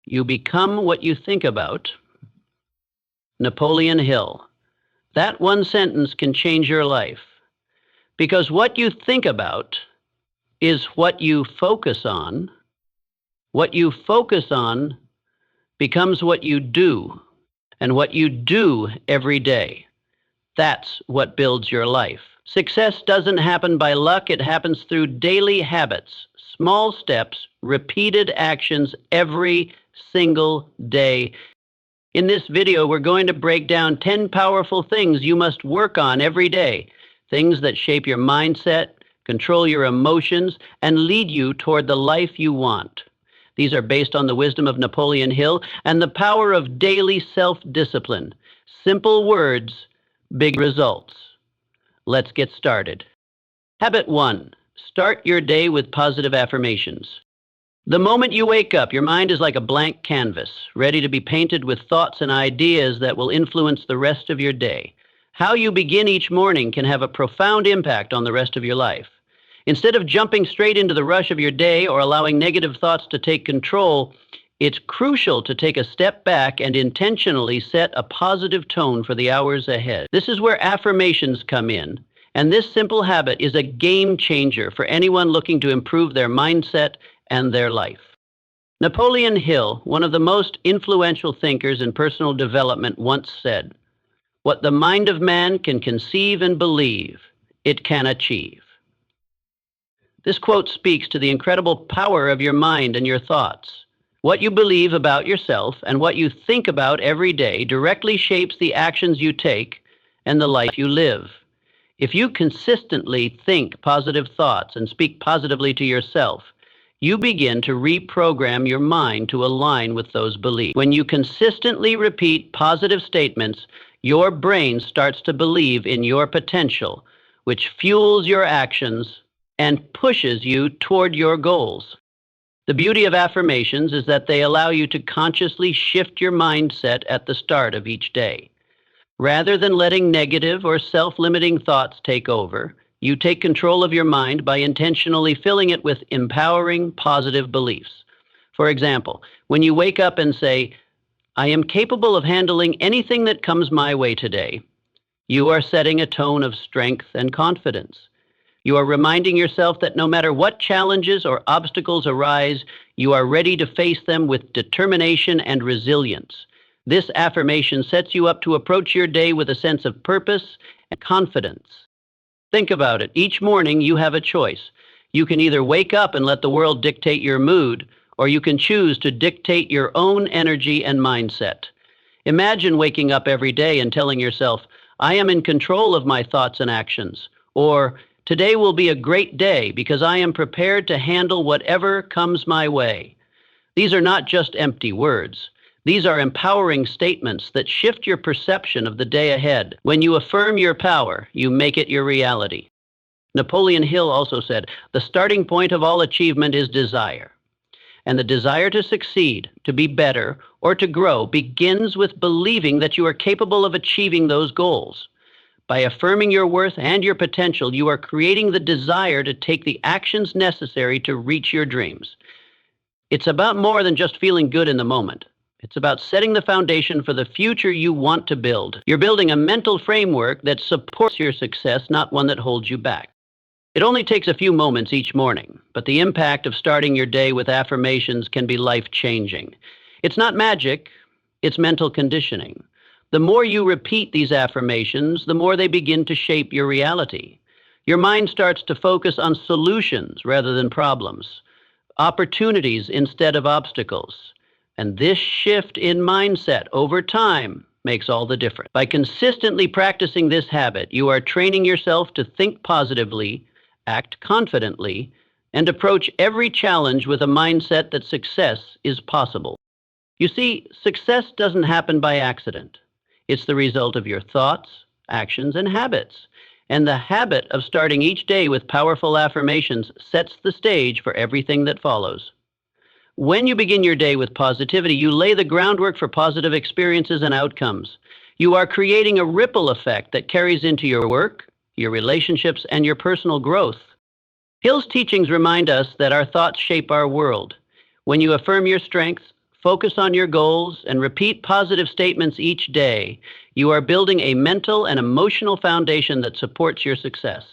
You become what you think about. Napoleon Hill. That one sentence can change your life, because what you think about is what you focus on. What you focus on becomes what you do, and what you do every day. That's what builds your life. Success doesn't happen by luck. It happens through daily habits, small steps, repeated actions every single day. In this video, we're going to break down 10 powerful things you must work on every day, things that shape your mindset, control your emotions, and lead you toward the life you want. These are based on the wisdom of Napoleon Hill and the power of daily self-discipline. Simple words, big results. Let's get started. Habit 1. Start your day with positive affirmations. The moment you wake up, your mind is like a blank canvas, ready to be painted with thoughts and ideas that will influence the rest of your day. How you begin each morning can have a profound impact on the rest of your life. Instead of jumping straight into the rush of your day or allowing negative thoughts to take control, it's crucial to take a step back and intentionally set a positive tone for the hours ahead. This is where affirmations come in, and this simple habit is a game changer for anyone looking to improve their mindset and their life. Napoleon Hill, one of the most influential thinkers in personal development, once said, "What the mind of man can conceive and believe, it can achieve." This quote speaks to the incredible power of your mind and your thoughts. What you believe about yourself and what you think about every day directly shapes the actions you take and the life you live. If you consistently think positive thoughts and speak positively to yourself, you begin to reprogram your mind to align with those beliefs. When you consistently repeat positive statements, your brain starts to believe in your potential, which fuels your actions and pushes you toward your goals. The beauty of affirmations is that they allow you to consciously shift your mindset at the start of each day. Rather than letting negative or self-limiting thoughts take over, you take control of your mind by intentionally filling it with empowering, positive beliefs. For example, when you wake up and say, "I am capable of handling anything that comes my way today," you are setting a tone of strength and confidence. You are reminding yourself that no matter what challenges or obstacles arise, you are ready to face them with determination and resilience. This affirmation sets you up to approach your day with a sense of purpose and confidence. Think about it. Each morning you have a choice. You can either wake up and let the world dictate your mood, or you can choose to dictate your own energy and mindset. Imagine waking up every day and telling yourself, "I am in control of my thoughts and actions," or "Today will be a great day because I am prepared to handle whatever comes my way." These are not just empty words. These are empowering statements that shift your perception of the day ahead. When you affirm your power, you make it your reality. Napoleon Hill also said, "The starting point of all achievement is desire. And the desire to succeed, to be better, or to grow begins with believing that you are capable of achieving those goals." By affirming your worth and your potential, you are creating the desire to take the actions necessary to reach your dreams. It's about more than just feeling good in the moment. It's about setting the foundation for the future you want to build. You're building a mental framework that supports your success, not one that holds you back. It only takes a few moments each morning, but the impact of starting your day with affirmations can be life-changing. It's not magic, it's mental conditioning. The more you repeat these affirmations, the more they begin to shape your reality. Your mind starts to focus on solutions rather than problems, opportunities instead of obstacles. And this shift in mindset over time makes all the difference. By consistently practicing this habit, you are training yourself to think positively, act confidently, and approach every challenge with a mindset that success is possible. You see, success doesn't happen by accident. It's the result of your thoughts, actions, and habits. And the habit of starting each day with powerful affirmations sets the stage for everything that follows. When you begin your day with positivity, you lay the groundwork for positive experiences and outcomes. You are creating a ripple effect that carries into your work, your relationships, and your personal growth. Hill's teachings remind us that our thoughts shape our world. When you affirm your strengths, focus on your goals, and repeat positive statements each day, you are building a mental and emotional foundation that supports your success.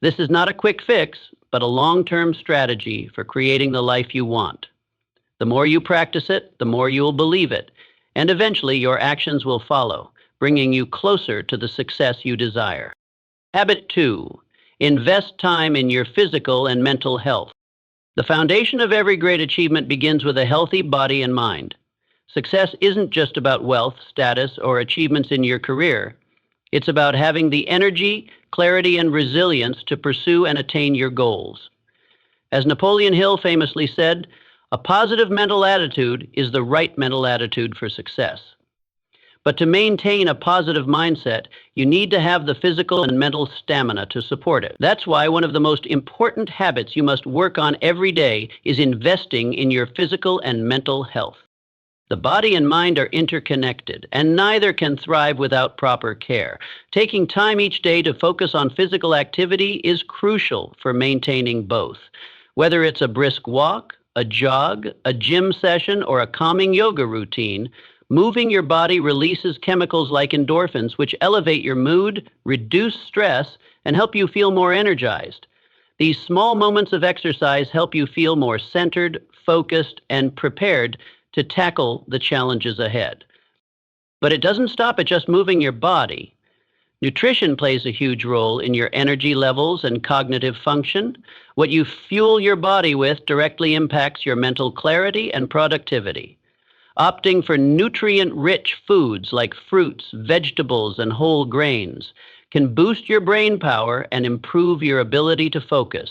This is not a quick fix, but a long-term strategy for creating the life you want. The more you practice it, the more you will believe it, and eventually your actions will follow, bringing you closer to the success you desire. Habit 2. Invest time in your physical and mental health. The foundation of every great achievement begins with a healthy body and mind. Success isn't just about wealth, status, or achievements in your career. It's about having the energy, clarity, and resilience to pursue and attain your goals. As Napoleon Hill famously said, a positive mental attitude is the right mental attitude for success. But to maintain a positive mindset, you need to have the physical and mental stamina to support it. That's why one of the most important habits you must work on every day is investing in your physical and mental health. The body and mind are interconnected, and neither can thrive without proper care. Taking time each day to focus on physical activity is crucial for maintaining both. Whether it's a brisk walk, a jog, a gym session, or a calming yoga routine, moving your body releases chemicals like endorphins, which elevate your mood, reduce stress, and help you feel more energized. These small moments of exercise help you feel more centered, focused, and prepared to tackle the challenges ahead. But it doesn't stop at just moving your body. Nutrition plays a huge role in your energy levels and cognitive function. What you fuel your body with directly impacts your mental clarity and productivity. Opting for nutrient-rich foods like fruits, vegetables, and whole grains can boost your brain power and improve your ability to focus.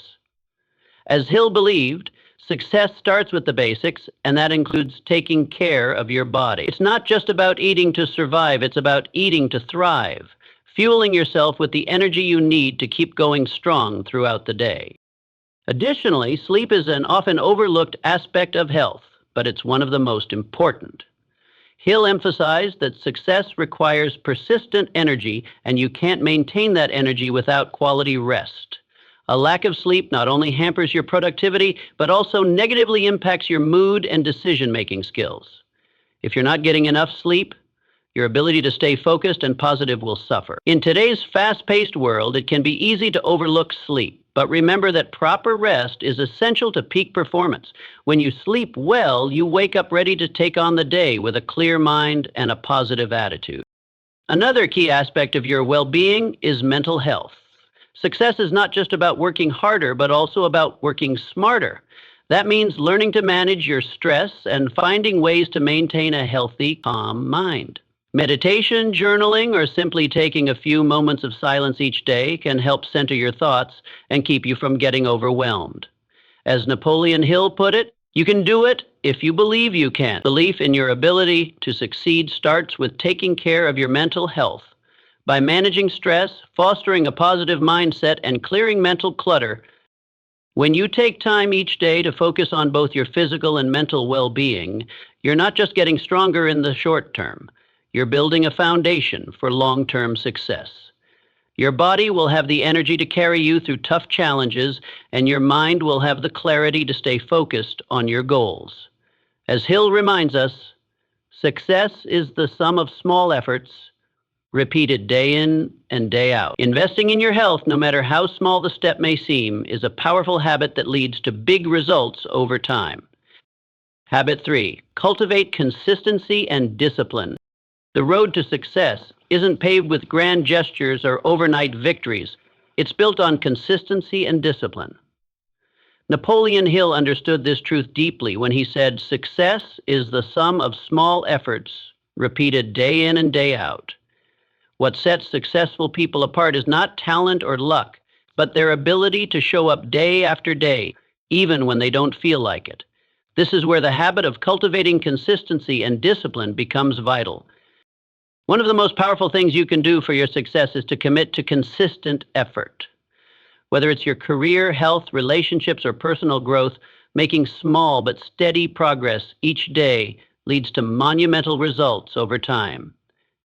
As Hill believed, success starts with the basics, and that includes taking care of your body. It's not just about eating to survive, it's about eating to thrive, fueling yourself with the energy you need to keep going strong throughout the day. Additionally, sleep is an often overlooked aspect of health, but it's one of the most important. Hill emphasized that success requires persistent energy, and you can't maintain that energy without quality rest. A lack of sleep not only hampers your productivity, but also negatively impacts your mood and decision-making skills. If you're not getting enough sleep, your ability to stay focused and positive will suffer. In today's fast-paced world, it can be easy to overlook sleep. But remember that proper rest is essential to peak performance. When you sleep well, you wake up ready to take on the day with a clear mind and a positive attitude. Another key aspect of your well-being is mental health. Success is not just about working harder, but also about working smarter. That means learning to manage your stress and finding ways to maintain a healthy, calm mind. Meditation, journaling, or simply taking a few moments of silence each day can help center your thoughts and keep you from getting overwhelmed. As Napoleon Hill put it, you can do it if you believe you can. Belief in your ability to succeed starts with taking care of your mental health. By managing stress, fostering a positive mindset, and clearing mental clutter, when you take time each day to focus on both your physical and mental well-being, you're not just getting stronger in the short term. You're building a foundation for long-term success. Your body will have the energy to carry you through tough challenges, and your mind will have the clarity to stay focused on your goals. As Hill reminds us, success is the sum of small efforts repeated day in and day out. Investing in your health, no matter how small the step may seem, is a powerful habit that leads to big results over time. Habit 3, cultivate consistency and discipline. The road to success isn't paved with grand gestures or overnight victories. It's built on consistency and discipline. Napoleon Hill understood this truth deeply when he said, "Success is the sum of small efforts repeated day in and day out." What sets successful people apart is not talent or luck, but their ability to show up day after day, even when they don't feel like it. This is where the habit of cultivating consistency and discipline becomes vital. One of the most powerful things you can do for your success is to commit to consistent effort. Whether it's your career, health, relationships, or personal growth, making small but steady progress each day leads to monumental results over time.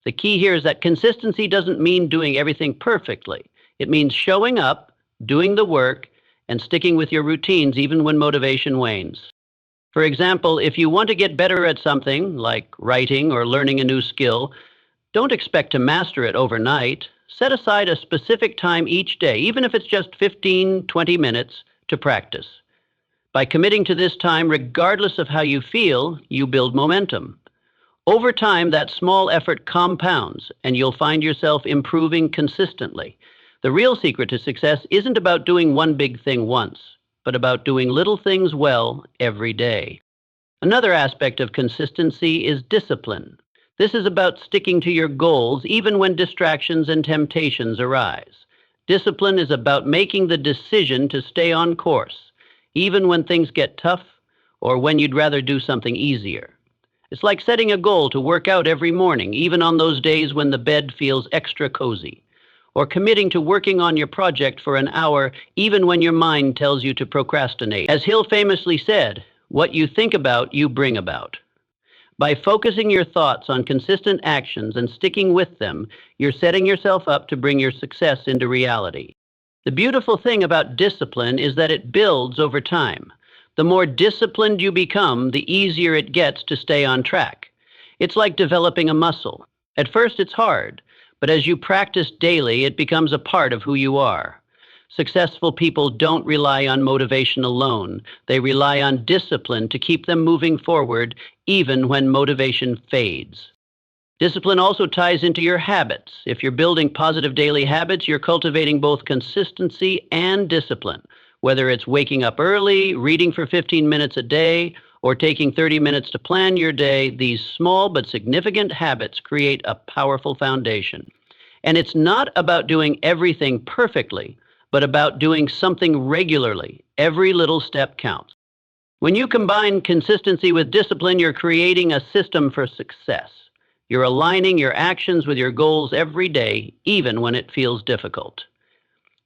The key here is that consistency doesn't mean doing everything perfectly. It means showing up, doing the work, and sticking with your routines even when motivation wanes. For example, if you want to get better at something, like writing or learning a new skill, don't expect to master it overnight. Set aside a specific time each day, even if it's just 15, 20 minutes, to practice. By committing to this time, regardless of how you feel, you build momentum. Over time, that small effort compounds, and you'll find yourself improving consistently. The real secret to success isn't about doing one big thing once, but about doing little things well every day. Another aspect of consistency is discipline. This is about sticking to your goals even when distractions and temptations arise. Discipline is about making the decision to stay on course, even when things get tough or when you'd rather do something easier. It's like setting a goal to work out every morning, even on those days when the bed feels extra cozy, or committing to working on your project for an hour, even when your mind tells you to procrastinate. As Hill famously said, what you think about, you bring about. By focusing your thoughts on consistent actions and sticking with them, you're setting yourself up to bring your success into reality. The beautiful thing about discipline is that it builds over time. The more disciplined you become, the easier it gets to stay on track. It's like developing a muscle. At first, it's hard, but as you practice daily, it becomes a part of who you are. Successful people don't rely on motivation alone. They rely on discipline to keep them moving forward, even when motivation fades. Discipline also ties into your habits. If you're building positive daily habits, you're cultivating both consistency and discipline. Whether it's waking up early, reading for 15 minutes a day, or taking 30 minutes to plan your day, these small but significant habits create a powerful foundation. And it's not about doing everything perfectly, but about doing something regularly. Every little step counts. When you combine consistency with discipline, you're creating a system for success. You're aligning your actions with your goals every day, even when it feels difficult.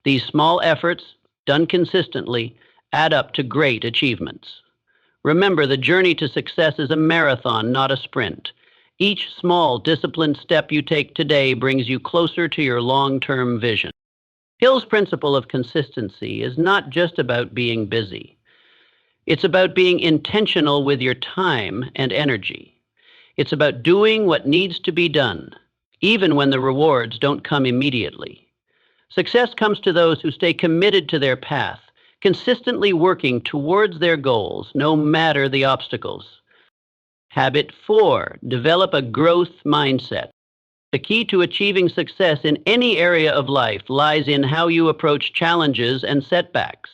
These small efforts, done consistently, add up to great achievements. Remember, the journey to success is a marathon, not a sprint. Each small, disciplined step you take today brings you closer to your long-term vision. Hill's principle of consistency is not just about being busy. It's about being intentional with your time and energy. It's about doing what needs to be done, even when the rewards don't come immediately. Success comes to those who stay committed to their path, consistently working towards their goals, no matter the obstacles. Habit 4, develop a growth mindset. The key to achieving success in any area of life lies in how you approach challenges and setbacks.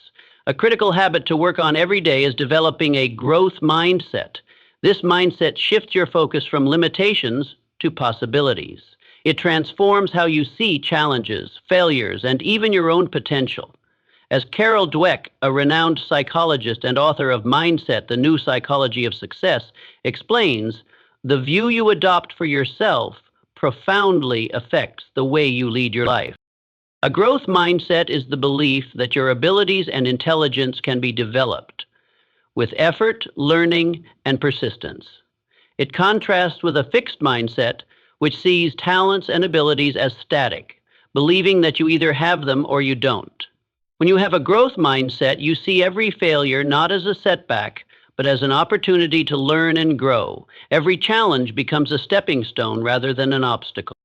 A critical habit to work on every day is developing a growth mindset. This mindset shifts your focus from limitations to possibilities. It transforms how you see challenges, failures, and even your own potential. As Carol Dweck, a renowned psychologist and author of Mindset, The New Psychology of Success, explains, the view you adopt for yourself profoundly affects the way you lead your life. A growth mindset is the belief that your abilities and intelligence can be developed with effort, learning, and persistence. It contrasts with a fixed mindset, which sees talents and abilities as static, believing that you either have them or you don't. When you have a growth mindset, you see every failure not as a setback, but as an opportunity to learn and grow. Every challenge becomes a stepping stone rather than an obstacle.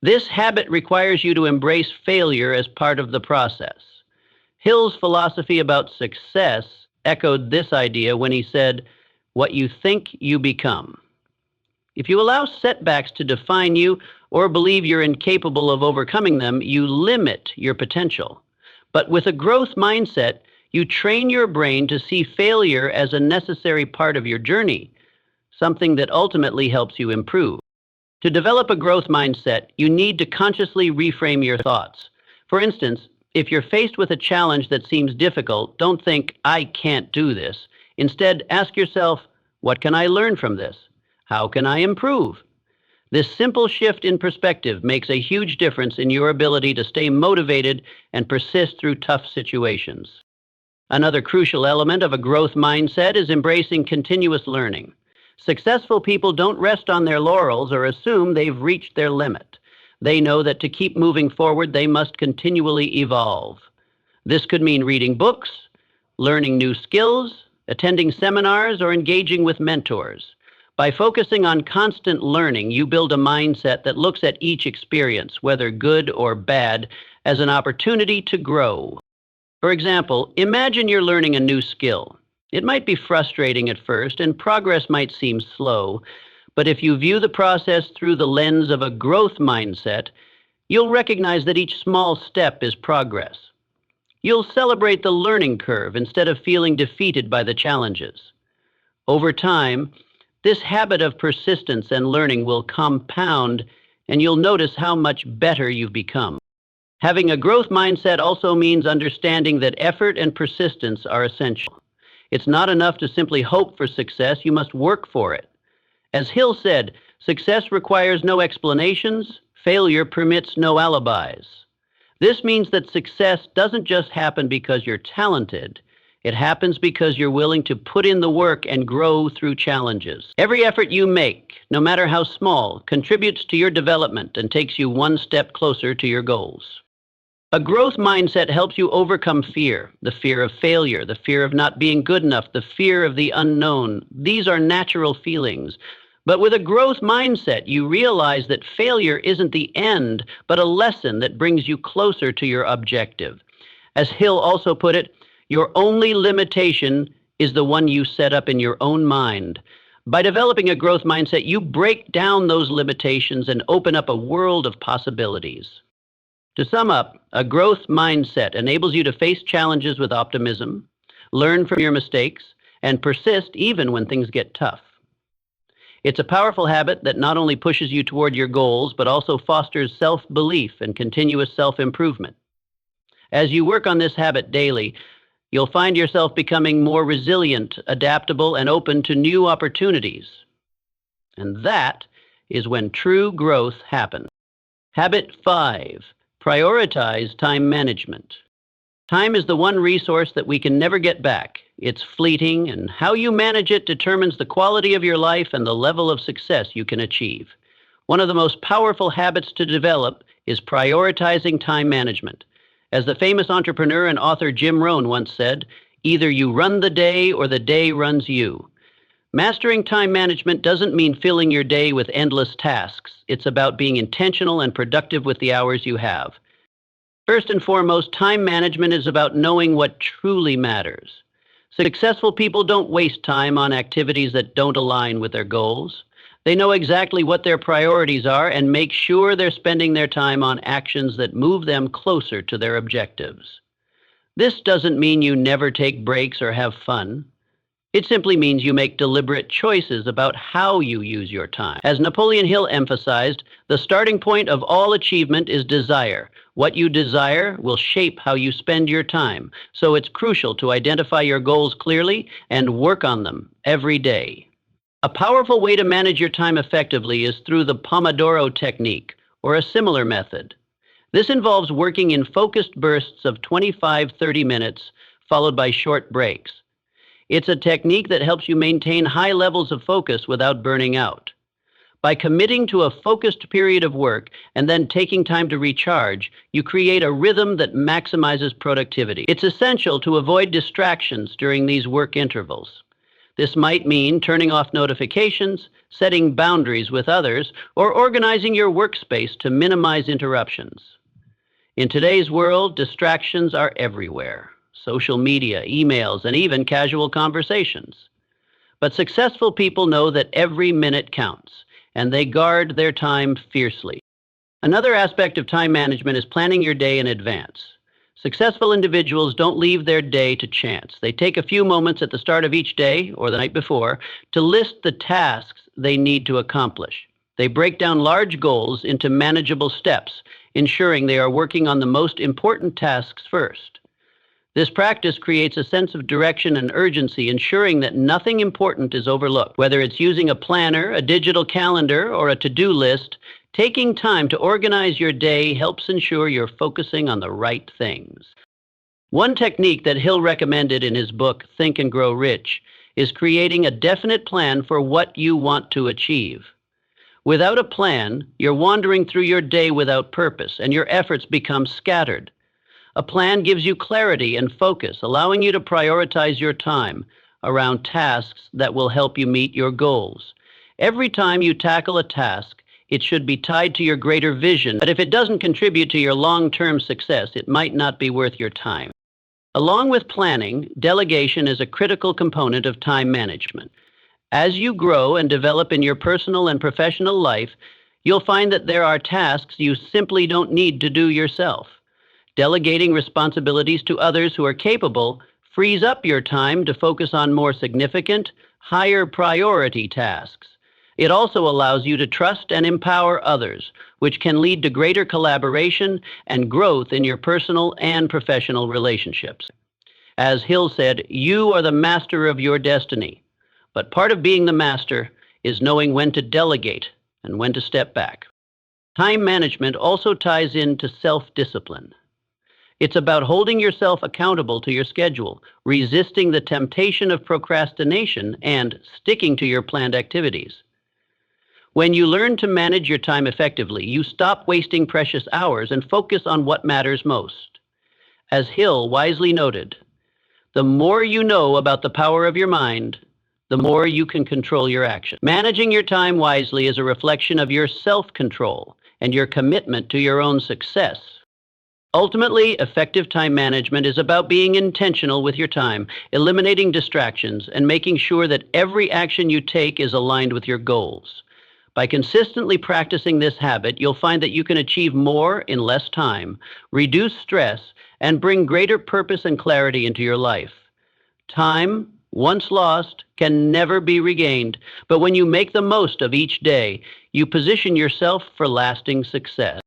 This habit requires you to embrace failure as part of the process. Hill's philosophy about success echoed this idea when he said, "What you think, you become." If you allow setbacks to define you or believe you're incapable of overcoming them, you limit your potential. But with a growth mindset, you train your brain to see failure as a necessary part of your journey, something that ultimately helps you improve. To develop a growth mindset, you need to consciously reframe your thoughts. For instance, if you're faced with a challenge that seems difficult, don't think, "I can't do this." Instead, ask yourself, "What can I learn from this? How can I improve?" This simple shift in perspective makes a huge difference in your ability to stay motivated and persist through tough situations. Another crucial element of a growth mindset is embracing continuous learning. Successful people don't rest on their laurels or assume they've reached their limit. They know that to keep moving forward, they must continually evolve. This could mean reading books, learning new skills, attending seminars, or engaging with mentors. By focusing on constant learning, you build a mindset that looks at each experience, whether good or bad, as an opportunity to grow. For example, imagine you're learning a new skill. It might be frustrating at first, and progress might seem slow, but if you view the process through the lens of a growth mindset, you'll recognize that each small step is progress. You'll celebrate the learning curve instead of feeling defeated by the challenges. Over time, this habit of persistence and learning will compound, and you'll notice how much better you've become. Having a growth mindset also means understanding that effort and persistence are essential. It's not enough to simply hope for success, you must work for it. As Hill said, success requires no explanations, failure permits no alibis. This means that success doesn't just happen because you're talented, it happens because you're willing to put in the work and grow through challenges. Every effort you make, no matter how small, contributes to your development and takes you one step closer to your goals. A growth mindset helps you overcome fear, the fear of failure, the fear of not being good enough, the fear of the unknown. These are natural feelings. But with a growth mindset, you realize that failure isn't the end, but a lesson that brings you closer to your objective. As Hill also put it, your only limitation is the one you set up in your own mind. By developing a growth mindset, you break down those limitations and open up a world of possibilities. To sum up, a growth mindset enables you to face challenges with optimism, learn from your mistakes, and persist even when things get tough. It's a powerful habit that not only pushes you toward your goals, but also fosters self-belief and continuous self-improvement. As you work on this habit daily, you'll find yourself becoming more resilient, adaptable, and open to new opportunities. And that is when true growth happens. Habit 5. Prioritize time management. Time is the one resource that we can never get back. It's fleeting, and how you manage it determines the quality of your life and the level of success you can achieve. One of the most powerful habits to develop is prioritizing time management. As the famous entrepreneur and author Jim Rohn once said, either you run the day or the day runs you. Mastering time management doesn't mean filling your day with endless tasks. It's about being intentional and productive with the hours you have. First and foremost, time management is about knowing what truly matters. Successful people don't waste time on activities that don't align with their goals. They know exactly what their priorities are and make sure they're spending their time on actions that move them closer to their objectives. This doesn't mean you never take breaks or have fun. It simply means you make deliberate choices about how you use your time. As Napoleon Hill emphasized, the starting point of all achievement is desire. What you desire will shape how you spend your time, so it's crucial to identify your goals clearly and work on them every day. A powerful way to manage your time effectively is through the Pomodoro technique, or a similar method. This involves working in focused bursts of 25-30 minutes, followed by short breaks. It's a technique that helps you maintain high levels of focus without burning out. By committing to a focused period of work and then taking time to recharge, you create a rhythm that maximizes productivity. It's essential to avoid distractions during these work intervals. This might mean turning off notifications, setting boundaries with others, or organizing your workspace to minimize interruptions. In today's world, distractions are everywhere. Social media, emails, and even casual conversations. But successful people know that every minute counts, and they guard their time fiercely. Another aspect of time management is planning your day in advance. Successful individuals don't leave their day to chance. They take a few moments at the start of each day, or the night before, to list the tasks they need to accomplish. They break down large goals into manageable steps, ensuring they are working on the most important tasks first. This practice creates a sense of direction and urgency, ensuring that nothing important is overlooked. Whether it's using a planner, a digital calendar, or a to-do list, taking time to organize your day helps ensure you're focusing on the right things. One technique that Hill recommended in his book, Think and Grow Rich, is creating a definite plan for what you want to achieve. Without a plan, you're wandering through your day without purpose, and your efforts become scattered. A plan gives you clarity and focus, allowing you to prioritize your time. around tasks that will help you meet your goals. Every time you tackle a task, it should be tied to your greater vision, but if it doesn't contribute to your long-term success, it might not be worth your time. Along with planning, delegation is a critical component of time management. As you grow and develop in your personal and professional life, you'll find that there are tasks you simply don't need to do yourself. Delegating responsibilities to others who are capable frees up your time to focus on more significant, higher priority tasks. It also allows you to trust and empower others, which can lead to greater collaboration and growth in your personal and professional relationships. As Hill said, you are the master of your destiny, but part of being the master is knowing when to delegate and when to step back. Time management also ties into self-discipline. It's about holding yourself accountable to your schedule, resisting the temptation of procrastination, and sticking to your planned activities. When you learn to manage your time effectively, you stop wasting precious hours and focus on what matters most. As Hill wisely noted, the more you know about the power of your mind, the more you can control your action. Managing your time wisely is a reflection of your self-control and your commitment to your own success. Ultimately, effective time management is about being intentional with your time, eliminating distractions, and making sure that every action you take is aligned with your goals. By consistently practicing this habit, you'll find that you can achieve more in less time, reduce stress, and bring greater purpose and clarity into your life. Time, once lost, can never be regained, but when you make the most of each day, you position yourself for lasting success.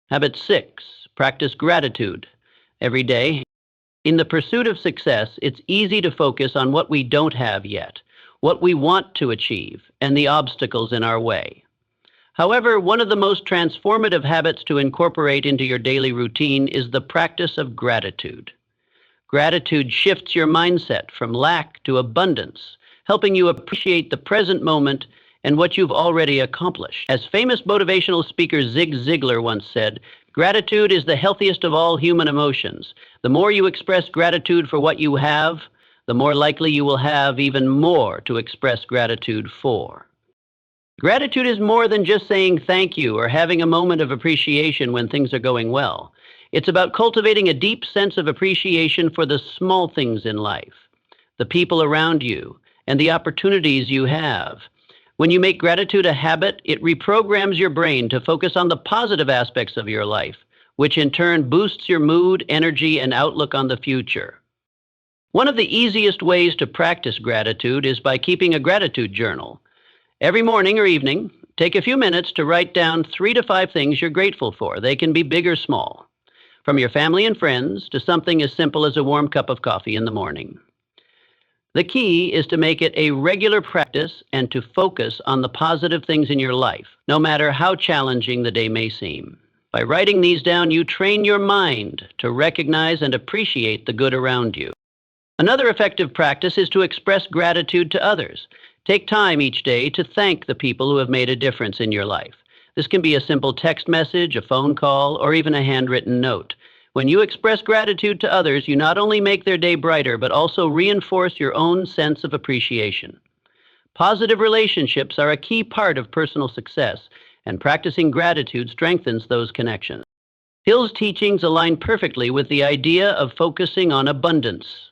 Habit 6, practice gratitude every day. In the pursuit of success, it's easy to focus on what we don't have yet, what we want to achieve, and the obstacles in our way. However, one of the most transformative habits to incorporate into your daily routine is the practice of gratitude. Gratitude shifts your mindset from lack to abundance, helping you appreciate the present moment and what you've already accomplished. As famous motivational speaker Zig Ziglar once said, gratitude is the healthiest of all human emotions. The more you express gratitude for what you have, the more likely you will have even more to express gratitude for. Gratitude is more than just saying thank you or having a moment of appreciation when things are going well. It's about cultivating a deep sense of appreciation for the small things in life, the people around you, and the opportunities you have. When you make gratitude a habit, it reprograms your brain to focus on the positive aspects of your life, which in turn boosts your mood, energy, and outlook on the future. One of the easiest ways to practice gratitude is by keeping a gratitude journal. Every morning or evening, take a few minutes to write down 3 to 5 things you're grateful for. They can be big or small, from your family and friends to something as simple as a warm cup of coffee in the morning. The key is to make it a regular practice and to focus on the positive things in your life, no matter how challenging the day may seem. By writing these down, you train your mind to recognize and appreciate the good around you. Another effective practice is to express gratitude to others. Take time each day to thank the people who have made a difference in your life. This can be a simple text message, a phone call, or even a handwritten note. When you express gratitude to others, you not only make their day brighter, but also reinforce your own sense of appreciation. Positive relationships are a key part of personal success, and practicing gratitude strengthens those connections. Hill's teachings align perfectly with the idea of focusing on abundance.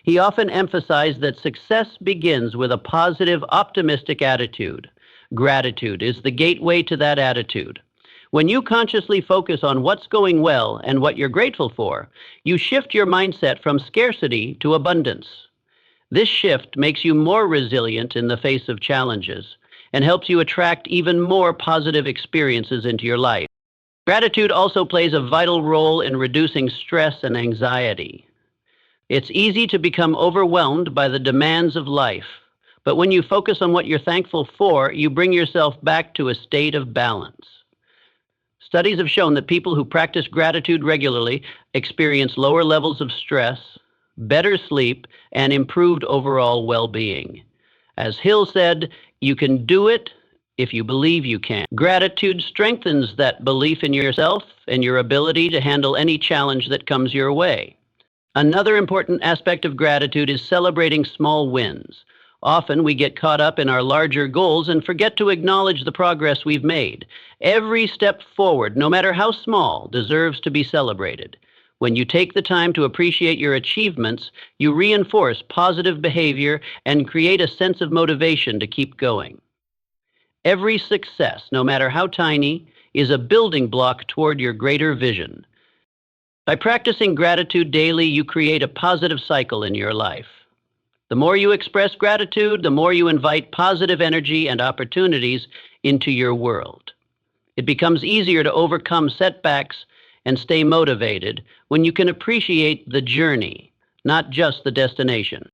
He often emphasized that success begins with a positive, optimistic attitude. Gratitude is the gateway to that attitude. When you consciously focus on what's going well and what you're grateful for, you shift your mindset from scarcity to abundance. This shift makes you more resilient in the face of challenges and helps you attract even more positive experiences into your life. Gratitude also plays a vital role in reducing stress and anxiety. It's easy to become overwhelmed by the demands of life, but when you focus on what you're thankful for, you bring yourself back to a state of balance. Studies have shown that people who practice gratitude regularly experience lower levels of stress, better sleep, and improved overall well-being. As Hill said, you can do it if you believe you can. Gratitude strengthens that belief in yourself and your ability to handle any challenge that comes your way. Another important aspect of gratitude is celebrating small wins. Often we get caught up in our larger goals and forget to acknowledge the progress we've made. Every step forward, no matter how small, deserves to be celebrated. When you take the time to appreciate your achievements, you reinforce positive behavior and create a sense of motivation to keep going. Every success, no matter how tiny, is a building block toward your greater vision. By practicing gratitude daily, you create a positive cycle in your life. The more you express gratitude, the more you invite positive energy and opportunities into your world. It becomes easier to overcome setbacks and stay motivated when you can appreciate the journey, not just the destination.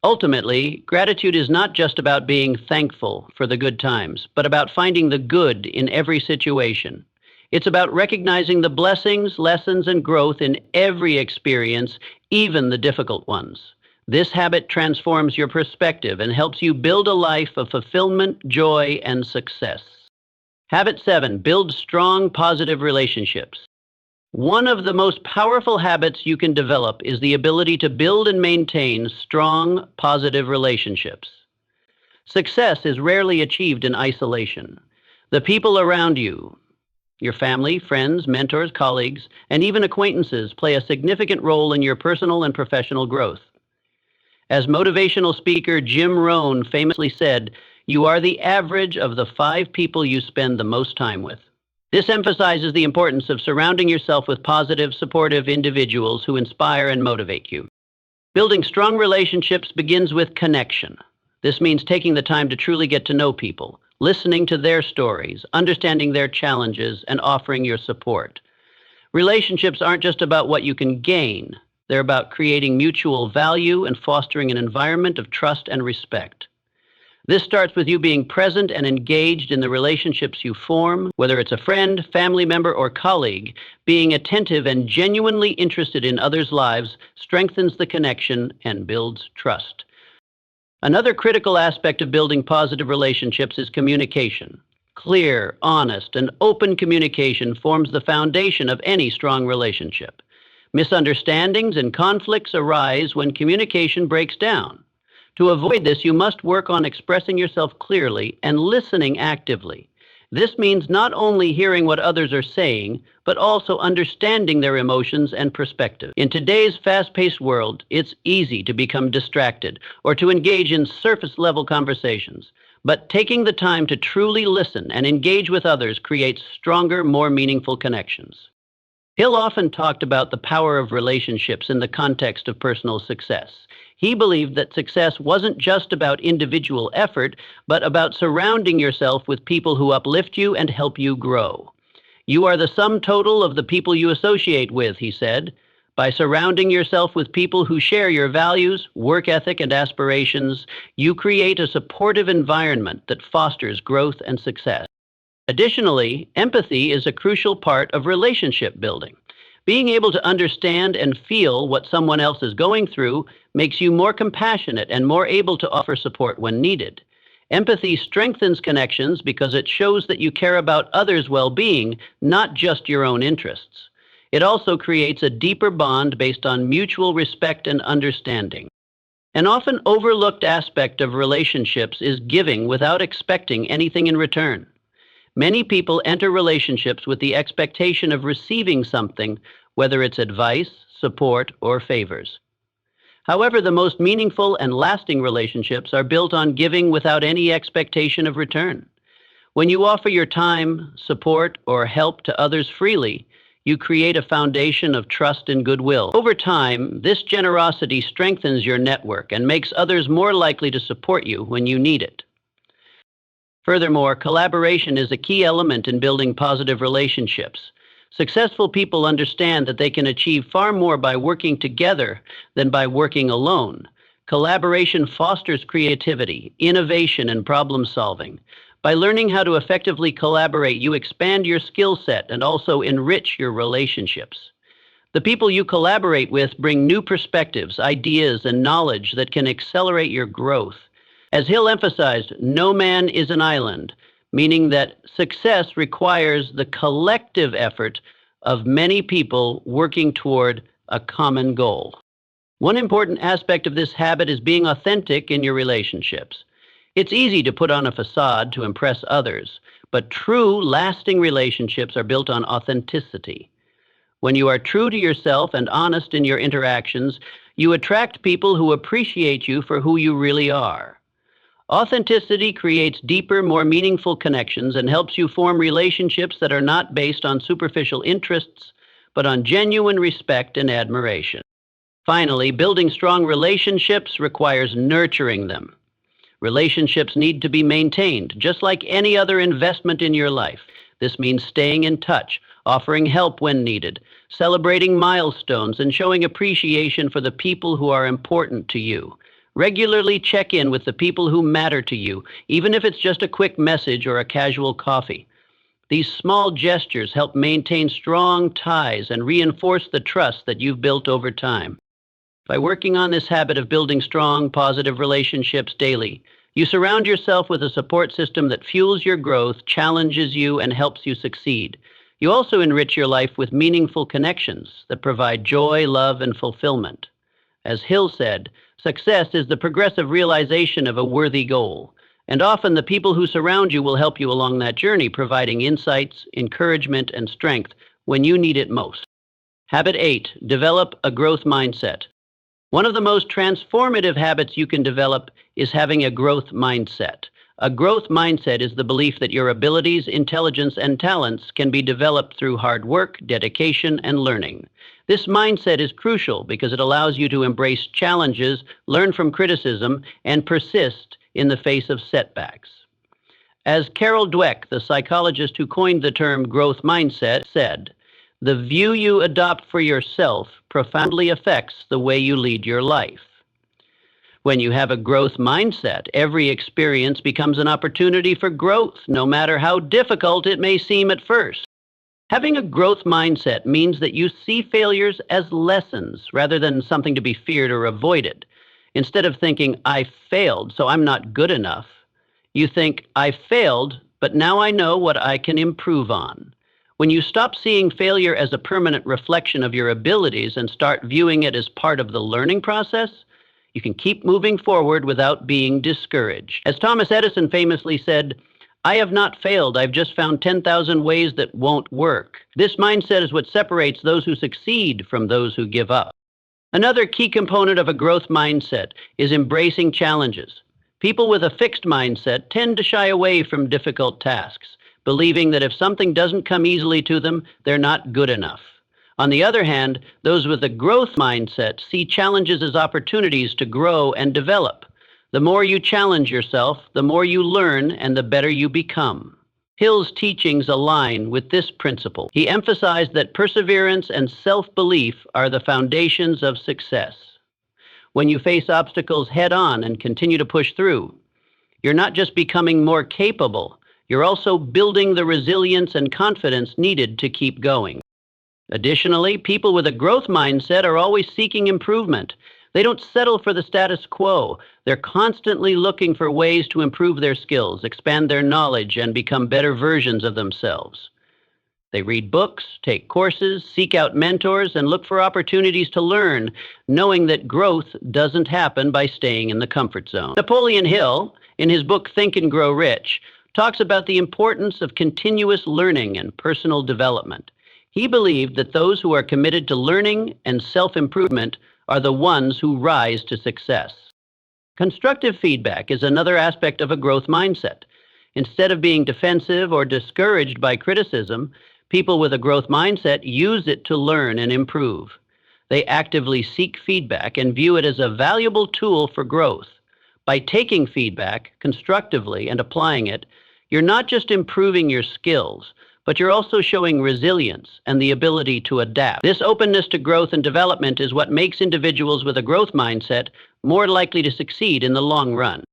Ultimately, gratitude is not just about being thankful for the good times, but about finding the good in every situation. It's about recognizing the blessings, lessons, and growth in every experience, even the difficult ones. This habit transforms your perspective and helps you build a life of fulfillment, joy, and success. Habit 7, build strong, positive relationships. One of the most powerful habits you can develop is the ability to build and maintain strong, positive relationships. Success is rarely achieved in isolation. The people around you, your family, friends, mentors, colleagues, and even acquaintances play a significant role in your personal and professional growth. As motivational speaker Jim Rohn famously said, "You are the average of the 5 people you spend the most time with." This emphasizes the importance of surrounding yourself with positive, supportive individuals who inspire and motivate you. Building strong relationships begins with connection. This means taking the time to truly get to know people, listening to their stories, understanding their challenges, and offering your support. Relationships aren't just about what you can gain. They're about creating mutual value and fostering an environment of trust and respect. This starts with you being present and engaged in the relationships you form, whether it's a friend, family member, or colleague. Being attentive and genuinely interested in others' lives strengthens the connection and builds trust. Another critical aspect of building positive relationships is communication. Clear, honest, and open communication forms the foundation of any strong relationship. Misunderstandings and conflicts arise when communication breaks down. To avoid this, you must work on expressing yourself clearly and listening actively. This means not only hearing what others are saying, but also understanding their emotions and perspective. In today's fast-paced world, it's easy to become distracted or to engage in surface-level conversations. But taking the time to truly listen and engage with others creates stronger, more meaningful connections. Hill often talked about the power of relationships in the context of personal success. He believed that success wasn't just about individual effort, but about surrounding yourself with people who uplift you and help you grow. You are the sum total of the people you associate with, he said. By surrounding yourself with people who share your values, work ethic, and aspirations, you create a supportive environment that fosters growth and success. Additionally, empathy is a crucial part of relationship building. Being able to understand and feel what someone else is going through makes you more compassionate and more able to offer support when needed. Empathy strengthens connections because it shows that you care about others' well-being, not just your own interests. It also creates a deeper bond based on mutual respect and understanding. An often overlooked aspect of relationships is giving without expecting anything in return. Many people enter relationships with the expectation of receiving something, whether it's advice, support, or favors. However, the most meaningful and lasting relationships are built on giving without any expectation of return. When you offer your time, support, or help to others freely, you create a foundation of trust and goodwill. Over time, this generosity strengthens your network and makes others more likely to support you when you need it. Furthermore, collaboration is a key element in building positive relationships. Successful people understand that they can achieve far more by working together than by working alone. Collaboration fosters creativity, innovation, and problem solving. By learning how to effectively collaborate, you expand your skill set and also enrich your relationships. The people you collaborate with bring new perspectives, ideas, and knowledge that can accelerate your growth. As Hill emphasized, no man is an island, meaning that success requires the collective effort of many people working toward a common goal. One important aspect of this habit is being authentic in your relationships. It's easy to put on a facade to impress others, but true, lasting relationships are built on authenticity. When you are true to yourself and honest in your interactions, you attract people who appreciate you for who you really are. Authenticity creates deeper, more meaningful connections and helps you form relationships that are not based on superficial interests, but on genuine respect and admiration. Finally, building strong relationships requires nurturing them. Relationships need to be maintained, just like any other investment in your life. This means staying in touch, offering help when needed, celebrating milestones, and showing appreciation for the people who are important to you. Regularly check in with the people who matter to you, even if it's just a quick message or a casual coffee. These small gestures help maintain strong ties and reinforce the trust that you've built over time. By working on this habit of building strong, positive relationships daily, you surround yourself with a support system that fuels your growth, challenges you, and helps you succeed. You also enrich your life with meaningful connections that provide joy, love, and fulfillment. As Hill said, success is the progressive realization of a worthy goal, and often the people who surround you will help you along that journey, providing insights, encouragement, and strength when you need it most. Habit 8, develop a growth mindset. One of the most transformative habits you can develop is having a growth mindset. A growth mindset is the belief that your abilities, intelligence, and talents can be developed through hard work, dedication, and learning. This mindset is crucial because it allows you to embrace challenges, learn from criticism, and persist in the face of setbacks. As Carol Dweck, the psychologist who coined the term growth mindset, said, "The view you adopt for yourself profoundly affects the way you lead your life." When you have a growth mindset, every experience becomes an opportunity for growth, no matter how difficult it may seem at first. Having a growth mindset means that you see failures as lessons rather than something to be feared or avoided. Instead of thinking, "I failed, so I'm not good enough," you think, "I failed, but now I know what I can improve on." When you stop seeing failure as a permanent reflection of your abilities and start viewing it as part of the learning process, you can keep moving forward without being discouraged. As Thomas Edison famously said, "I have not failed, I've just found 10,000 ways that won't work." This mindset is what separates those who succeed from those who give up. Another key component of a growth mindset is embracing challenges. People with a fixed mindset tend to shy away from difficult tasks, believing that if something doesn't come easily to them, they're not good enough. On the other hand, those with a growth mindset see challenges as opportunities to grow and develop. The more you challenge yourself, the more you learn and the better you become. Hill's teachings align with this principle. He emphasized that perseverance and self-belief are the foundations of success. When you face obstacles head-on and continue to push through, you're not just becoming more capable, you're also building the resilience and confidence needed to keep going. Additionally, people with a growth mindset are always seeking improvement. They don't settle for the status quo. They're constantly looking for ways to improve their skills, expand their knowledge, and become better versions of themselves. They read books, take courses, seek out mentors, and look for opportunities to learn, knowing that growth doesn't happen by staying in the comfort zone. Napoleon Hill, in his book Think and Grow Rich, talks about the importance of continuous learning and personal development. He believed that those who are committed to learning and self-improvement are the ones who rise to success. Constructive feedback is another aspect of a growth mindset. Instead of being defensive or discouraged by criticism, people with a growth mindset use it to learn and improve. They actively seek feedback and view it as a valuable tool for growth. By taking feedback constructively and applying it, you're not just improving your skills, but you're also showing resilience and the ability to adapt. This openness to growth and development is what makes individuals with a growth mindset more likely to succeed in the long run.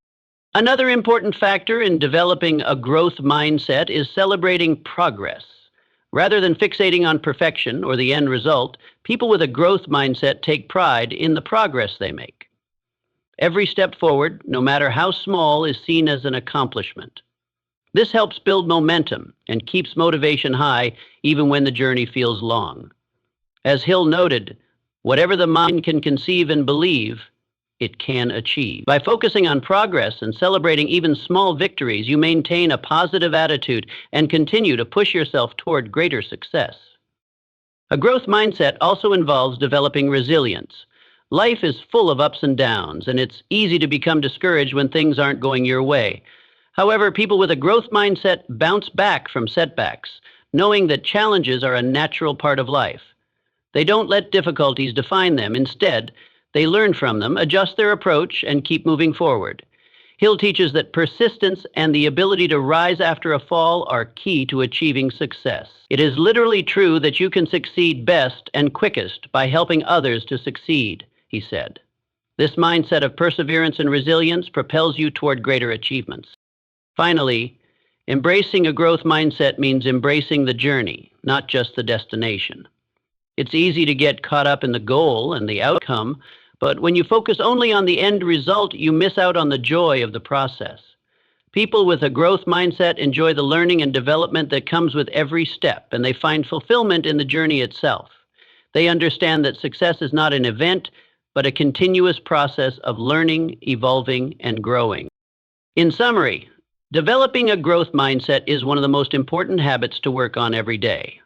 Another important factor in developing a growth mindset is celebrating progress. Rather than fixating on perfection or the end result, people with a growth mindset take pride in the progress they make. Every step forward, no matter how small, is seen as an accomplishment. This helps build momentum and keeps motivation high even when the journey feels long. As Hill noted, Whatever the mind can conceive and believe, it can achieve. By focusing on progress and celebrating even small victories, you maintain a positive attitude and continue to push yourself toward greater success. A growth mindset also involves developing resilience. Life is full of ups and downs, and it's easy to become discouraged when things aren't going your way. However, people with a growth mindset bounce back from setbacks, knowing that challenges are a natural part of life. They don't let difficulties define them. Instead, they learn from them, adjust their approach, and keep moving forward. Hill teaches that persistence and the ability to rise after a fall are key to achieving success. It is literally true that you can succeed best and quickest by helping others to succeed, he said. This mindset of perseverance and resilience propels you toward greater achievements. Finally, embracing a growth mindset means embracing the journey, not just the destination. It's easy to get caught up in the goal and the outcome, but when you focus only on the end result, you miss out on the joy of the process. People with a growth mindset enjoy the learning and development that comes with every step, and they find fulfillment in the journey itself. They understand that success is not an event, but a continuous process of learning, evolving, and growing. In summary, developing a growth mindset is one of the most important habits to work on every day.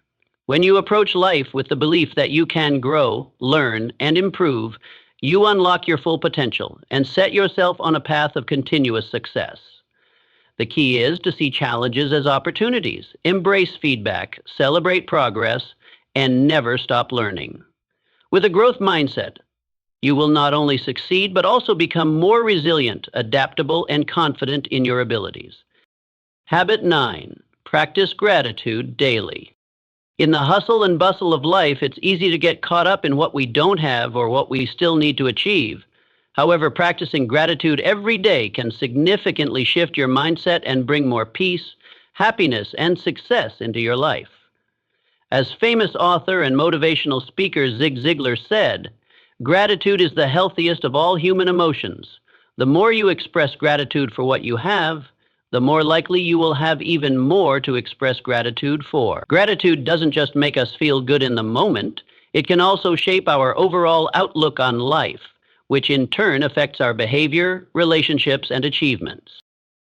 When you approach life with the belief that you can grow, learn, and improve, you unlock your full potential and set yourself on a path of continuous success. The key is to see challenges as opportunities, embrace feedback, celebrate progress, and never stop learning. With a growth mindset, you will not only succeed, but also become more resilient, adaptable, and confident in your abilities. Habit 9, practice gratitude daily. In the hustle and bustle of life, it's easy to get caught up in what we don't have or what we still need to achieve. However, practicing gratitude every day can significantly shift your mindset and bring more peace, happiness, and success into your life. As famous author and motivational speaker Zig Ziglar said, "Gratitude is the healthiest of all human emotions. The more you express gratitude for what you have, the more likely you will have even more to express gratitude for." Gratitude doesn't just make us feel good in the moment, it can also shape our overall outlook on life, which in turn affects our behavior, relationships, and achievements.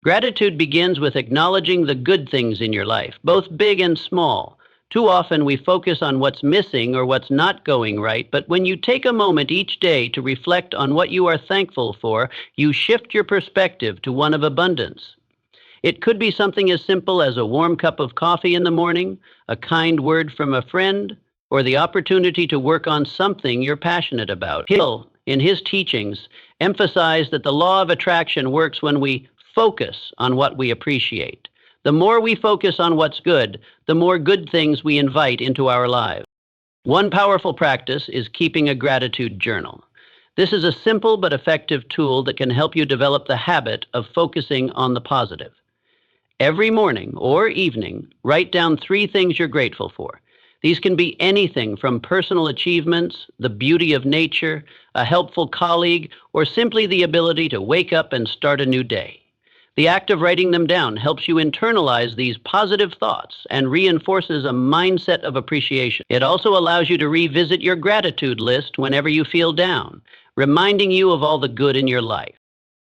Gratitude begins with acknowledging the good things in your life, both big and small. Too often we focus on what's missing or what's not going right, but when you take a moment each day to reflect on what you are thankful for, you shift your perspective to one of abundance. It could be something as simple as a warm cup of coffee in the morning, a kind word from a friend, or the opportunity to work on something you're passionate about. Hill, in his teachings, emphasized that the law of attraction works when we focus on what we appreciate. The more we focus on what's good, the more good things we invite into our lives. One powerful practice is keeping a gratitude journal. This is a simple but effective tool that can help you develop the habit of focusing on the positive. Every morning or evening, write down 3 things you're grateful for. These can be anything from personal achievements, the beauty of nature, a helpful colleague, or simply the ability to wake up and start a new day. The act of writing them down helps you internalize these positive thoughts and reinforces a mindset of appreciation. It also allows you to revisit your gratitude list whenever you feel down, reminding you of all the good in your life.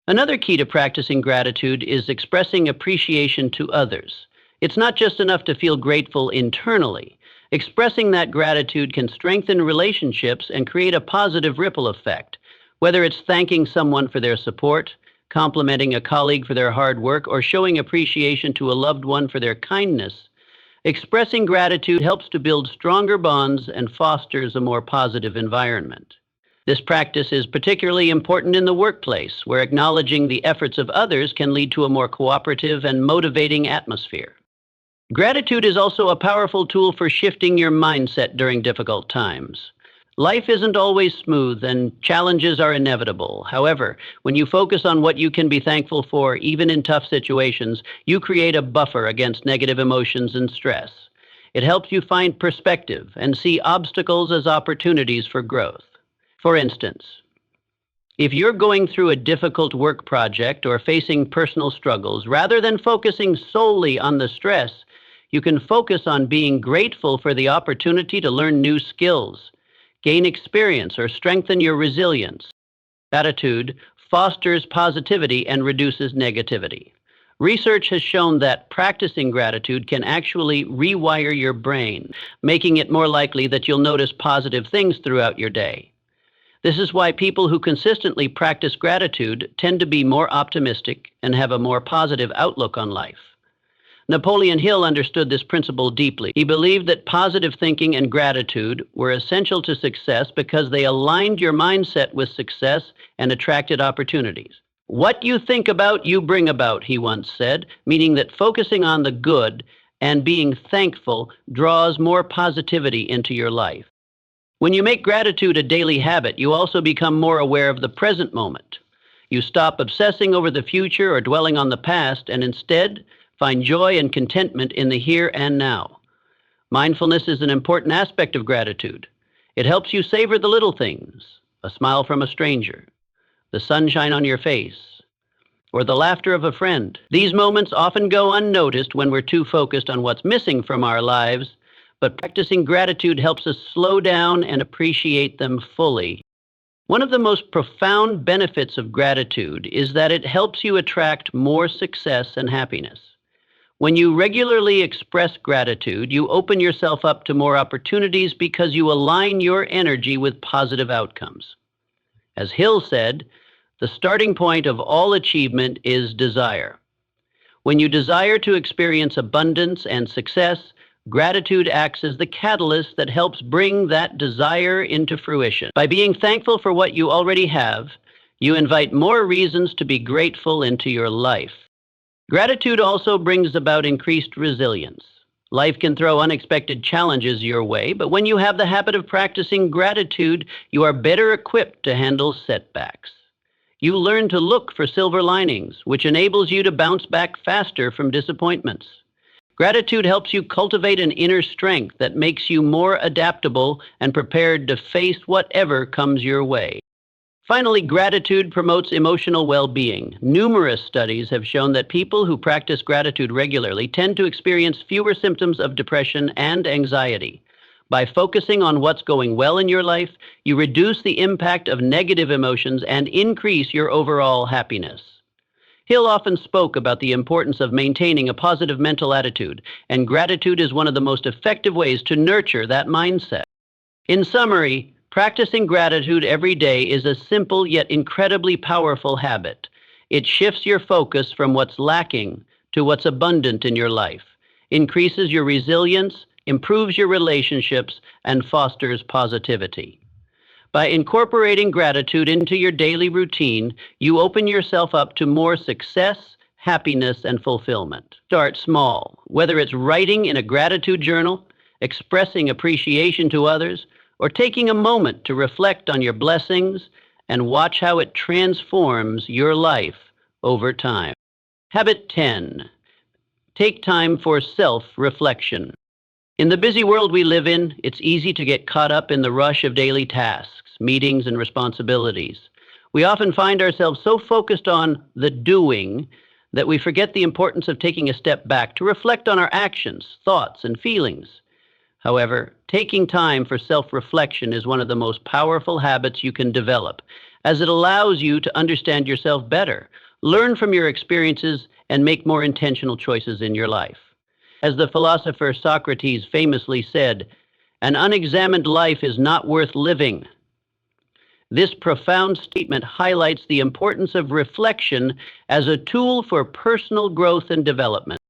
Another key to practicing gratitude is expressing appreciation to others. It's not just enough to feel grateful internally. Expressing that gratitude can strengthen relationships and create a positive ripple effect. Whether it's thanking someone for their support, complimenting a colleague for their hard work, or showing appreciation to a loved one for their kindness, expressing gratitude helps to build stronger bonds and fosters a more positive environment. This practice is particularly important in the workplace, where acknowledging the efforts of others can lead to a more cooperative and motivating atmosphere. Gratitude is also a powerful tool for shifting your mindset during difficult times. Life isn't always smooth and challenges are inevitable. However, when you focus on what you can be thankful for, even in tough situations, you create a buffer against negative emotions and stress. It helps you find perspective and see obstacles as opportunities for growth. For instance, if you're going through a difficult work project or facing personal struggles, rather than focusing solely on the stress, you can focus on being grateful for the opportunity to learn new skills, gain experience, or strengthen your resilience. Gratitude fosters positivity and reduces negativity. Research has shown that practicing gratitude can actually rewire your brain, making it more likely that you'll notice positive things throughout your day. This is why people who consistently practice gratitude tend to be more optimistic and have a more positive outlook on life. Napoleon Hill understood this principle deeply. He believed that positive thinking and gratitude were essential to success because they aligned your mindset with success and attracted opportunities. What you think about, you bring about, he once said, meaning that focusing on the good and being thankful draws more positivity into your life. When you make gratitude a daily habit, you also become more aware of the present moment. You stop obsessing over the future or dwelling on the past and instead find joy and contentment in the here and now. Mindfulness is an important aspect of gratitude. It helps you savor the little things, a smile from a stranger, the sunshine on your face, or the laughter of a friend. These moments often go unnoticed when we're too focused on what's missing from our lives, but practicing gratitude helps us slow down and appreciate them fully. One of the most profound benefits of gratitude is that it helps you attract more success and happiness. When you regularly express gratitude, you open yourself up to more opportunities because you align your energy with positive outcomes. As Hill said, the starting point of all achievement is desire. When you desire to experience abundance and success, gratitude acts as the catalyst that helps bring that desire into fruition. By being thankful for what you already have, you invite more reasons to be grateful into your life. Gratitude also brings about increased resilience. Life can throw unexpected challenges your way, but when you have the habit of practicing gratitude, you are better equipped to handle setbacks. You learn to look for silver linings, which enables you to bounce back faster from disappointments. Gratitude helps you cultivate an inner strength that makes you more adaptable and prepared to face whatever comes your way. Finally, gratitude promotes emotional well-being. Numerous studies have shown that people who practice gratitude regularly tend to experience fewer symptoms of depression and anxiety. By focusing on what's going well in your life, you reduce the impact of negative emotions and increase your overall happiness. Hill often spoke about the importance of maintaining a positive mental attitude, and gratitude is one of the most effective ways to nurture that mindset. In summary, practicing gratitude every day is a simple yet incredibly powerful habit. It shifts your focus from what's lacking to what's abundant in your life, increases your resilience, improves your relationships, and fosters positivity. By incorporating gratitude into your daily routine, you open yourself up to more success, happiness, and fulfillment. Start small, whether it's writing in a gratitude journal, expressing appreciation to others, or taking a moment to reflect on your blessings and watch how it transforms your life over time. Habit 10. Take time for self-reflection. In the busy world we live in, it's easy to get caught up in the rush of daily tasks, meetings, and responsibilities. We often find ourselves so focused on the doing that we forget the importance of taking a step back to reflect on our actions, thoughts, and feelings. However, taking time for self-reflection is one of the most powerful habits you can develop, as it allows you to understand yourself better, learn from your experiences, and make more intentional choices in your life. As the philosopher Socrates famously said, "An unexamined life is not worth living." This profound statement highlights the importance of reflection as a tool for personal growth and development.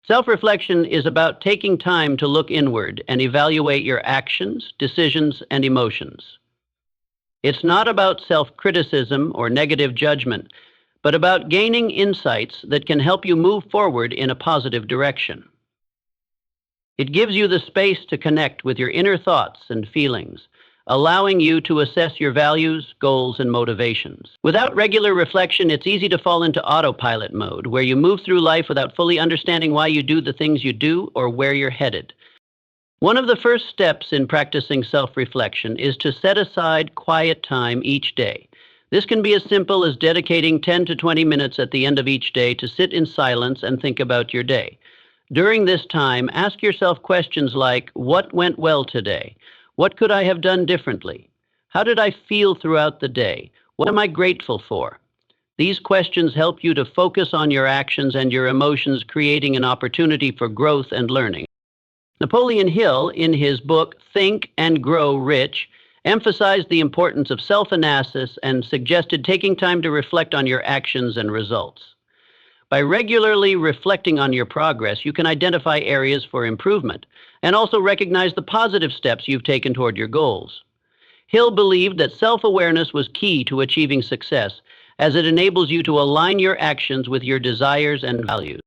Self-reflection is about taking time to look inward and evaluate your actions, decisions, and emotions. It's not about self-criticism or negative judgment, but about gaining insights that can help you move forward in a positive direction. It gives you the space to connect with your inner thoughts and feelings, allowing you to assess your values, goals, and motivations. Without regular reflection, it's easy to fall into autopilot mode, where you move through life without fully understanding why you do the things you do or where you're headed. One of the first steps in practicing self-reflection is to set aside quiet time each day. This can be as simple as dedicating 10 to 20 minutes at the end of each day to sit in silence and think about your day. During this time, ask yourself questions like, what went well today? What could I have done differently? How did I feel throughout the day? What am I grateful for? These questions help you to focus on your actions and your emotions, creating an opportunity for growth and learning. Napoleon Hill, in his book Think and Grow Rich, emphasized the importance of self-analysis and suggested taking time to reflect on your actions and results. By regularly reflecting on your progress, you can identify areas for improvement and also recognize the positive steps you've taken toward your goals. Hill believed that self-awareness was key to achieving success, as it enables you to align your actions with your desires and values.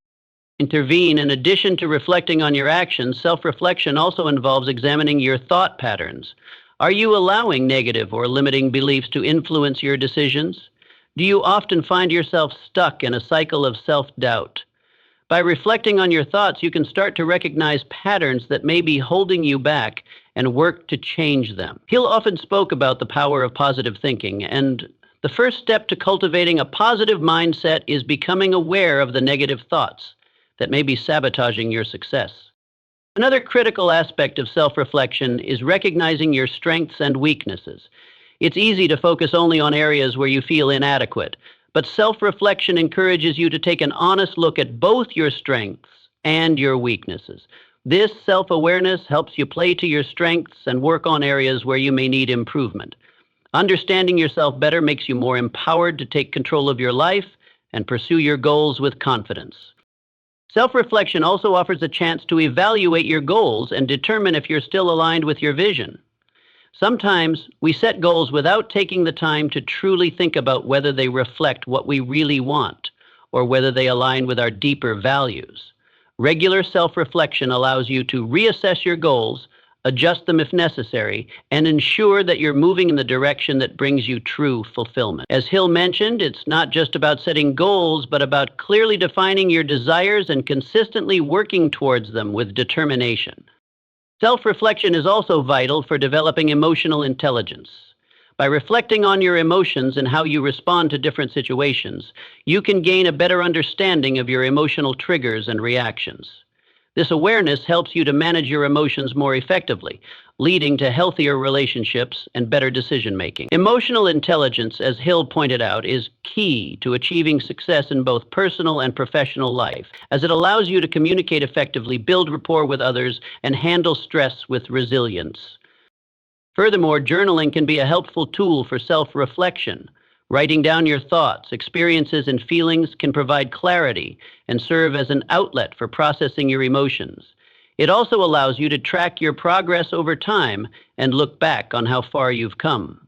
Intervene. In addition to reflecting on your actions, self-reflection also involves examining your thought patterns. Are you allowing negative or limiting beliefs to influence your decisions? Do you often find yourself stuck in a cycle of self-doubt? By reflecting on your thoughts, you can start to recognize patterns that may be holding you back and work to change them. Hill often spoke about the power of positive thinking, and the first step to cultivating a positive mindset is becoming aware of the negative thoughts that may be sabotaging your success. Another critical aspect of self-reflection is recognizing your strengths and weaknesses. It's easy to focus only on areas where you feel inadequate, but self-reflection encourages you to take an honest look at both your strengths and your weaknesses. This self-awareness helps you play to your strengths and work on areas where you may need improvement. Understanding yourself better makes you more empowered to take control of your life and pursue your goals with confidence. Self-reflection also offers a chance to evaluate your goals and determine if you're still aligned with your vision. Sometimes we set goals without taking the time to truly think about whether they reflect what we really want or whether they align with our deeper values. Regular self-reflection allows you to reassess your goals, adjust them if necessary, and ensure that you're moving in the direction that brings you true fulfillment. As Hill mentioned, it's not just about setting goals, but about clearly defining your desires and consistently working towards them with determination. Self-reflection is also vital for developing emotional intelligence. By reflecting on your emotions and how you respond to different situations, you can gain a better understanding of your emotional triggers and reactions. This awareness helps you to manage your emotions more effectively, leading to healthier relationships and better decision-making. Emotional intelligence, as Hill pointed out, is key to achieving success in both personal and professional life, as it allows you to communicate effectively, build rapport with others, and handle stress with resilience. Furthermore, journaling can be a helpful tool for self-reflection. Writing down your thoughts, experiences, and feelings can provide clarity and serve as an outlet for processing your emotions. It also allows you to track your progress over time and look back on how far you've come.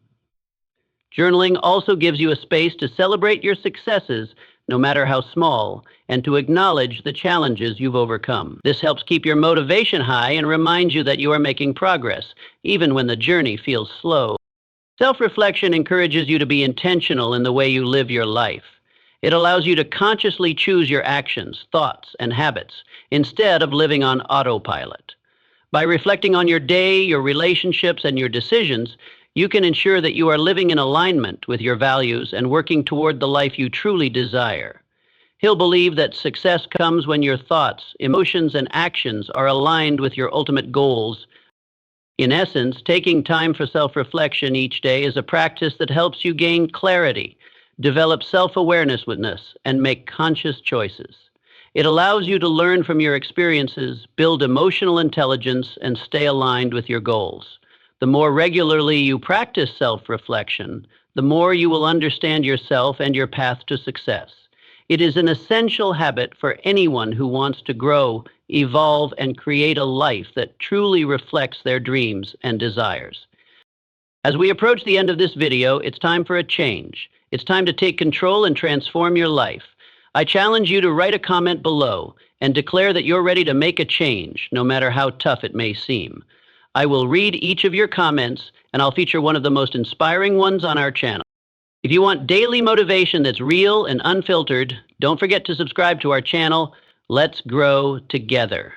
Journaling also gives you a space to celebrate your successes, no matter how small, and to acknowledge the challenges you've overcome. This helps keep your motivation high and reminds you that you are making progress, even when the journey feels slow. Self-reflection encourages you to be intentional in the way you live your life. It allows you to consciously choose your actions, thoughts, and habits instead of living on autopilot. By reflecting on your day, your relationships, and your decisions, you can ensure that you are living in alignment with your values and working toward the life you truly desire. Hill believed that success comes when your thoughts, emotions, and actions are aligned with your ultimate goals. In essence, taking time for self-reflection each day is a practice that helps you gain clarity, develop self-awareness, and make conscious choices. It allows you to learn from your experiences, build emotional intelligence, and stay aligned with your goals. The more regularly you practice self-reflection, the more you will understand yourself and your path to success. It is an essential habit for anyone who wants to grow, evolve, and create a life that truly reflects their dreams and desires. As we approach the end of this video, it's time for a change. It's time to take control and transform your life. I challenge you to write a comment below and declare that you're ready to make a change, no matter how tough it may seem. I will read each of your comments, and I'll feature one of the most inspiring ones on our channel. If you want daily motivation that's real and unfiltered, don't forget to subscribe to our channel. Let's grow together.